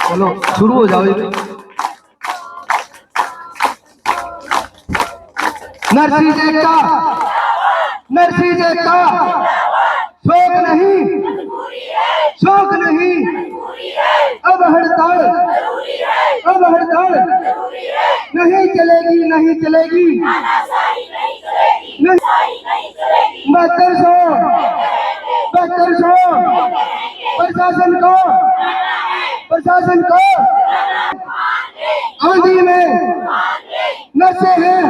चलो शुरू हो जाओ। नरसिंह जी का, नरसिंह जी का शौक नहीं, शौक नहीं, अब हड़ताल, अब हड़ताल नहीं चलेगी, नहीं चलेगी, नहीं 7200 प्रशासन को, प्रशासन को आंधी में नशे हैं।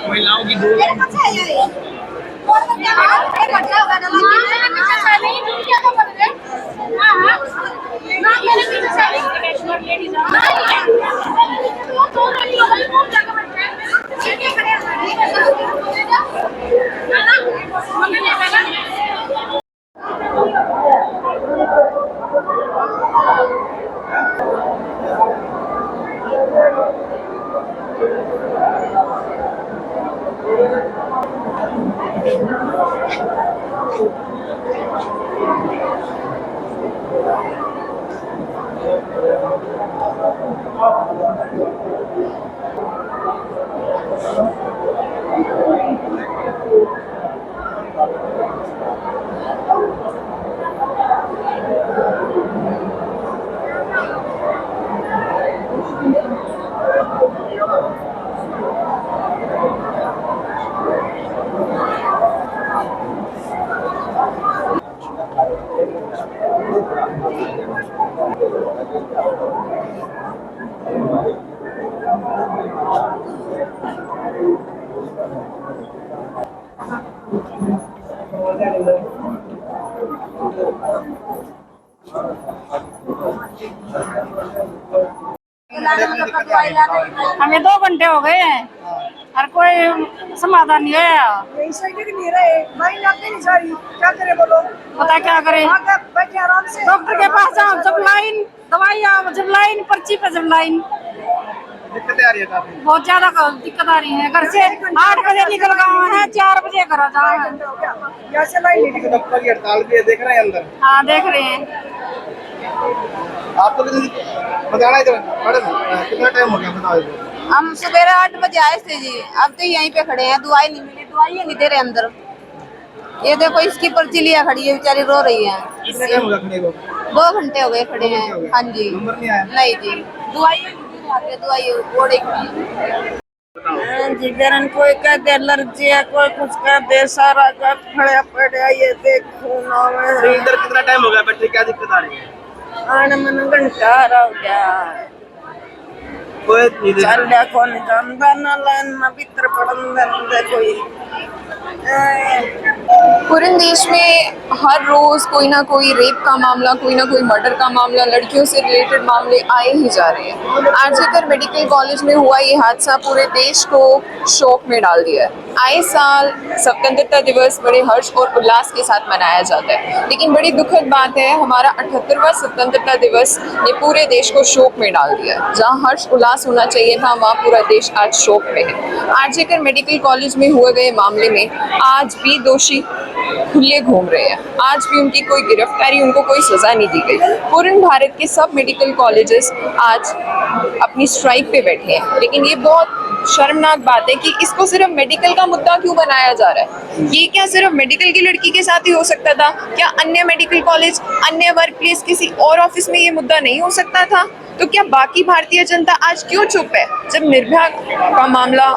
महिलाओं की दो हमें 2 घंटे हो गए हैं और कोई समाधान नहीं है। क्या करे बोलो, पता क्या करे, बैठे आराम से डॉक्टर के पास जाओ, जब लाइन दवाई आओ, जब लाइन पर्ची पे, जब लाइन दिक्कतें आ रही है काफी, बहुत ज्यादा दिक्कत आ रही है। घर से 8 बजे निकल गए हैं, 4 बजे घर जाओ। डॉक्टर की हड़ताल भी है, देख रहे हैं अंदर। हाँ देख रहे हैं। आपको बताना है मैडम, कितना टाइम हो गया बताओ। हम सवेरे 8 बजे आए थे जी, अब तो यहीं पे खड़े हैं, दवाई नहीं मिली, दवाई नहीं दे रहे अंदर। ये देखो इसकी पर्ची लिया खड़ी है, बेचारी रो रही है। कितना टाइम हो गया खड़े को? 2 घंटे हो गए खड़े हैं। हाँ जी, नंबर नहीं आया? नहीं जी, दवाई दवाई ओढ़े जी गरन कोई कह दे एलर्जी है, कोई कुछ कह दे, सारा का खड़े पड़े ये देखो ना। अंदर कितना टाइम हो गया बैठे, क्या दिक्कत आ रही है? आने मन घंटा हो गया, कोई चल गया कौन जानता ना, लाइन में भीतर पड़न कोई। पूरे देश में हर रोज कोई ना कोई रेप का मामला, कोई ना कोई मर्डर का मामला, लड़कियों से रिलेटेड मामले आए ही जा रहे हैं। आरजीकर मेडिकल कॉलेज में हुआ ये हादसा पूरे देश को शोक में डाल दिया है। आए साल स्वतंत्रता दिवस बड़े हर्ष और उल्लास के साथ मनाया जाता है, लेकिन बड़ी दुखद बात है, हमारा 78वां स्वतंत्रता दिवस ने पूरे देश को शोक में डाल दिया। जहाँ हर्ष उल्लास होना चाहिए था, वहाँ पूरा देश आज शोक में है। आरजीकर मेडिकल कॉलेज में हुए गए मामले में आज भी दोषी खुले घूम रहे हैं, आज भी उनकी कोई गिरफ्तारी, उनको कोई सजा नहीं दी गई। पूरे भारत के सब मेडिकल कॉलेजेस आज अपनी स्ट्राइक पे बैठे हैं, लेकिन ये बहुत शर्मनाक बात है कि इसको सिर्फ मेडिकल का मुद्दा क्यों बनाया जा रहा है। ये क्या सिर्फ मेडिकल की लड़की के साथ ही हो सकता था? क्या अन्य मेडिकल कॉलेज, अन्य वर्क प्लेस, किसी और ऑफिस में ये मुद्दा नहीं हो सकता था? तो क्या बाकी भारतीय जनता आज क्यों चुप है जब निर्भया का मामला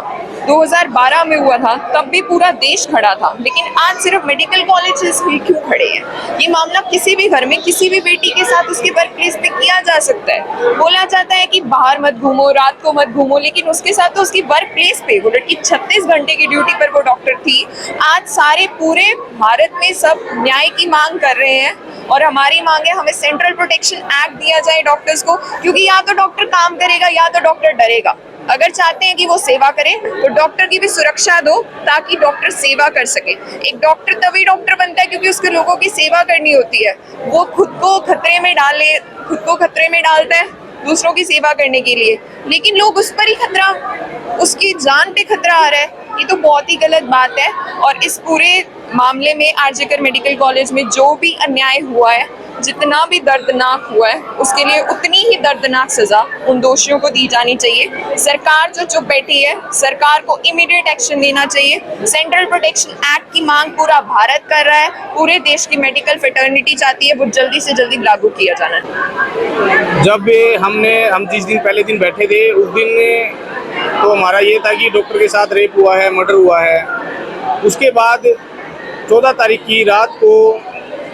2012 में हुआ था, तब भी पूरा देश खड़ा था, लेकिन आज सिर्फ मेडिकल कॉलेजेस ही क्यों खड़े हैं? ये मामला किसी भी घर में किसी भी बेटी के साथ उसके वर्क प्लेस पे किया जा सकता है। बोला जाता है कि बाहर मत घूमो, रात को मत घूमो, लेकिन उसके साथ तो उसकी वर्क प्लेस पे वो लड़की 36 घंटे की ड्यूटी पर वो डॉक्टर थी। आज सारे पूरे भारत में सब न्याय की मांग कर रहे हैं और हमारी मांग है हमें सेंट्रल प्रोटेक्शन एक्ट दिया जाए डॉक्टर्स को, क्योंकि या तो डॉक्टर काम करेगा या तो डॉक्टर डरेगा। अगर चाहते हैं कि वो सेवा करे तो डॉक्टर की भी सुरक्षा दो ताकि डॉक्टर सेवा कर सके। एक डॉक्टर तभी डॉक्टर बनता है क्योंकि उसको लोगों की सेवा करनी होती है। वो खुद को खतरे में डालता है दूसरों की सेवा करने के लिए, लेकिन लोग उस पर ही खतरा, उसकी जान पे खतरा आ रहा है। ये तो बहुत ही गलत बात है। और इस पूरे मामले में आरजीकर मेडिकल कॉलेज में जो भी अन्याय हुआ है, जितना भी दर्दनाक हुआ है, उसके लिए उतनी ही दर्दनाक सजा उन दोषियों को दी जानी चाहिए। सरकार जो चुप बैठी है, सरकार को इमीडिएट एक्शन लेना चाहिए। सेंट्रल प्रोटेक्शन एक्ट की मांग पूरा भारत कर रहा है, पूरे देश की मेडिकल फ्रेटर्निटी चाहती है, वो जल्दी से जल्दी लागू किया जाना है। जब हम जिस दिन पहले दिन बैठे थे, उस दिन तो हमारा ये था कि डॉक्टर के साथ रेप हुआ है, मर्डर हुआ है। उसके बाद 14 तारीख की रात को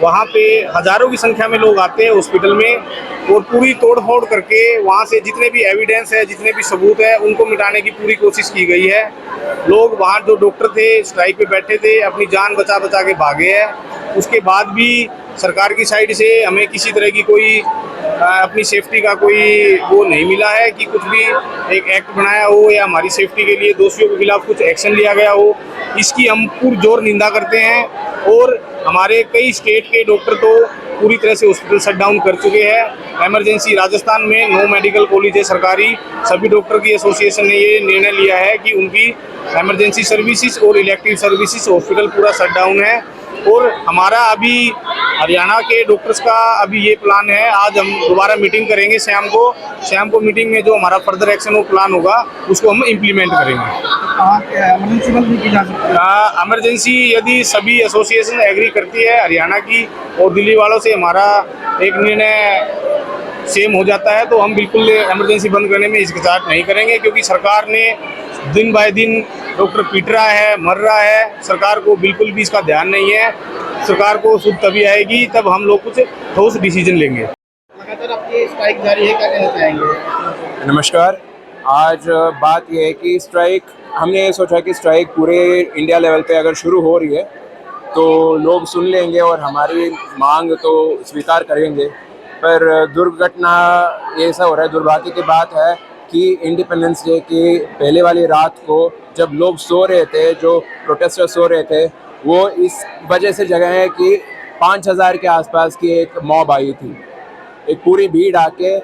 वहाँ पे हज़ारों की संख्या में लोग आते हैं हॉस्पिटल में और पूरी तोड़ फोड़ करके वहाँ से जितने भी एविडेंस है, जितने भी सबूत है, उनको मिटाने की पूरी कोशिश की गई है। लोग वहाँ जो डॉक्टर थे स्ट्राइक पे बैठे थे, अपनी जान बचा बचा के भागे हैं। उसके बाद भी सरकार की साइड से हमें किसी तरह की कोई अपनी सेफ्टी का कोई वो नहीं मिला है कि कुछ भी एक एक्ट बनाया हो या हमारी सेफ्टी के लिए दोषियों के खिलाफ कुछ एक्शन लिया गया हो। इसकी हम पुरजोर निंदा करते हैं और हमारे कई स्टेट के डॉक्टर तो पूरी तरह से हॉस्पिटल शट डाउन कर चुके हैं। इमरजेंसी राजस्थान में 9 मेडिकल कॉलेज है सरकारी, सभी डॉक्टर की एसोसिएशन ने ये निर्णय लिया है कि उनकी इमरजेंसी सर्विसेज और इलेक्टिव सर्विसेज हॉस्पिटल पूरा शट डाउन है। और हमारा अभी हरियाणा के डॉक्टर्स का अभी ये प्लान है, आज हम दोबारा मीटिंग करेंगे शाम को मीटिंग में जो हमारा फर्दर एक्शन और प्लान होगा उसको हम इम्प्लीमेंट करेंगे। इमरजेंसी बंद नहीं की जा सकती। इमरजेंसी यदि सभी एसोसिएशन एग्री करती है हरियाणा की और दिल्ली वालों से हमारा एक निर्णय सेम हो जाता है, तो हम बिल्कुल इमरजेंसी बंद करने में हिचकिचाहट नहीं करेंगे, क्योंकि सरकार ने दिन बाय दिन डॉक्टर पीट रहा है, मर रहा है। सरकार को बिल्कुल भी इसका ध्यान नहीं है। सरकार को सुध तभी आएगी तब हम लोग कुछ ठोस डिसीजन लेंगे। लगातार आपकी स्ट्राइक जारी है, क्या कहना चाहेंगे? नमस्कार। आज बात यह है कि स्ट्राइक, हमने ये सोचा कि स्ट्राइक पूरे इंडिया लेवल पे अगर शुरू हो रही है तो लोग सुन लेंगे और हमारी मांग तो स्वीकार करेंगे। पर दुर्घटना ऐसा हो रहा है, दुर्भाग्य की बात है कि इंडिपेंडेंस डे की पहले वाली रात को जब लोग सो रहे थे, जो प्रोटेस्टर सो रहे थे, वो इस वजह से जगह है कि 5000 के आसपास की एक मॉब आई थी। एक पूरी भीड़ आके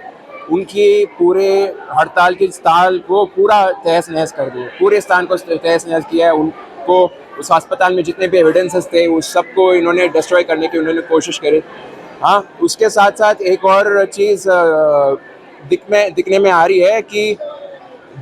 उनकी पूरे हड़ताल की स्थान को पूरा तहस नहस कर दिया, पूरे स्थान को तहस नहस किया है। उनको उस अस्पताल में जितने भी एविडेंसेस थे उस सबको इन्होंने डिस्ट्रॉय करने की उन्होंने कोशिश करी। हाँ, उसके साथ साथ एक और चीज़ दिखने में आ रही है कि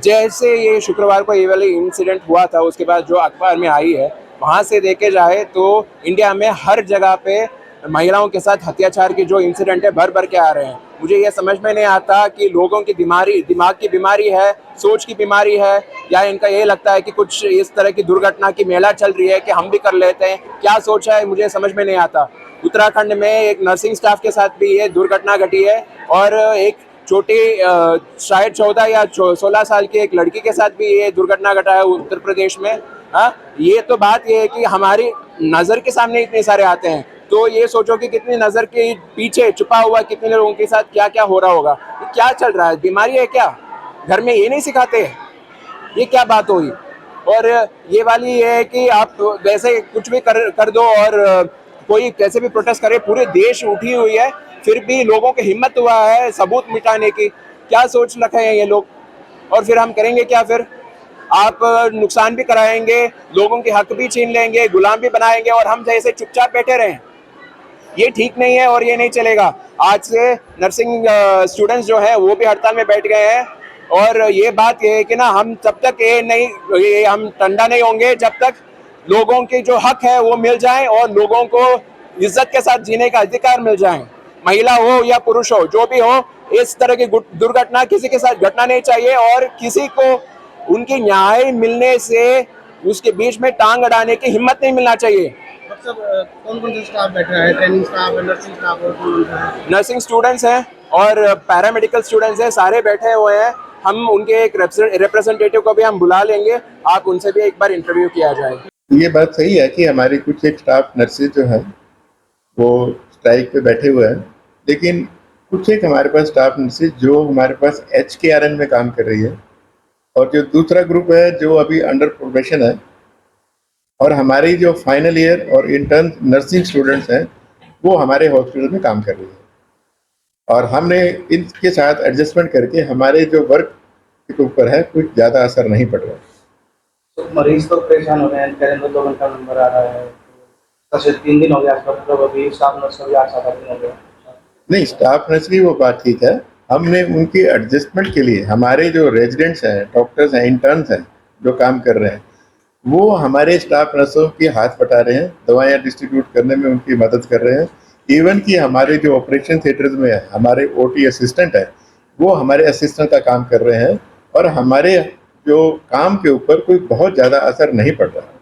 जैसे ये शुक्रवार को ये वाली इंसिडेंट हुआ था, उसके बाद जो अखबार में आई है, वहाँ से देखे जाए तो इंडिया में हर जगह पे महिलाओं के साथ अत्याचार के जो इंसिडेंट है भर के आ रहे हैं। मुझे ये समझ में नहीं आता कि लोगों की दिमाग की बीमारी है, सोच की बीमारी है, या इनका ये लगता है कि कुछ इस तरह की दुर्घटना की मेला चल रही है कि हम भी कर लेते हैं। क्या सोचा है मुझे समझ में नहीं आता। उत्तराखंड में एक नर्सिंग स्टाफ के साथ भी ये दुर्घटना घटी है और एक छोटी शायद 14 या 16 साल की एक लड़की के साथ भी ये दुर्घटना घटा है उत्तर प्रदेश में। हाँ, ये तो बात ये है कि हमारी नज़र के सामने इतने सारे आते हैं, तो ये सोचो कि कितनी नज़र के पीछे छुपा हुआ कितने लोगों के साथ क्या क्या हो रहा होगा। ये क्या चल रहा है, बीमारी है क्या? घर में ये नहीं सिखाते, ये क्या बात हुई? और ये वाली ये है कि आप वैसे कुछ भी कर दो और कोई कैसे भी प्रोटेस्ट करे, पूरे देश उठी हुई है, फिर भी लोगों की हिम्मत हुआ है सबूत मिटाने की। क्या सोच रखे हैं ये लोग? और फिर हम करेंगे क्या? फिर आप नुकसान भी कराएंगे, लोगों के हक भी छीन लेंगे, गुलाम भी बनाएंगे और हम जैसे चुपचाप बैठे रहें। ये ठीक नहीं है और ये नहीं चलेगा। आज से नर्सिंग स्टूडेंट्स जो है वो भी हड़ताल में बैठ गए हैं और ये बात ये है कि ना हम तब तक हम ठंडा नहीं होंगे जब तक लोगों के जो हक है वो मिल जाएं और लोगों को इज्जत के साथ जीने का अधिकार मिल जाए। महिला हो या पुरुष हो, जो भी हो, इस तरह की दुर्घटना किसी के साथ घटना नहीं चाहिए और किसी को उनके न्याय मिलने से उसके बीच में टांग अड़ाने की हिम्मत नहीं मिलना चाहिए। डॉक्टर साहब कौन कौन सा स्टाफ बैठा है? ट्रेनिंग स्टाफ है, नर्सिंग स्टाफ और कौन सा है? नर्सिंग स्टूडेंट्स हैं और पैरामेडिकल स्टूडेंट्स हैं, सारे बैठे हुए हैं। हम उनके एक रिप्रेजेंटेटिव को भी हम बुला लेंगे, आप उनसे भी एक बार इंटरव्यू किया जाए। ये बात सही है कि हमारी कुछ एक स्टाफ नर्सेज जो हैं वो स्ट्राइक पे बैठे हुए हैं, लेकिन कुछ एक हमारे पास स्टाफ नर्सेज जो हमारे पास HKRN में काम कर रही है, और जो दूसरा ग्रुप है जो अभी अंडर प्रोबेशन है, और हमारी जो फाइनल ईयर और इंटर्न नर्सिंग स्टूडेंट्स हैं वो हमारे हॉस्पिटल में काम कर रही है, और हमने इनके साथ एडजस्टमेंट करके हमारे जो वर्क के ऊपर है कुछ ज़्यादा असर नहीं पड़ रहा है। तो मरीज तो परेशान हो रहे हैं, कह रहे हैं 2 घंटा नंबर आ रहा है, तब 3 दिन हो गया डॉक्टर अभी स्टाफ नर्स का भी 8-7 दिन हो गया। नहीं, स्टाफ नर्स की वो बात ठीक है, हमने उनकी एडजस्टमेंट के लिए हमारे जो रेजिडेंट्स हैं, डॉक्टर्स हैं, इंटर्न्स हैं जो काम कर रहे हैं, वो हमारे स्टाफ नर्सों के हाथ बटा रहे हैं, दवाइयाँ डिस्ट्रीब्यूट करने में उनकी मदद कर रहे हैं। इवन कि हमारे जो ऑपरेशन थिएटर्स में है, हमारे OT असिस्टेंट है, वो हमारे असिस्टेंट का काम कर रहे हैं, और हमारे जो काम के ऊपर कोई बहुत ज़्यादा असर नहीं पड़ रहा।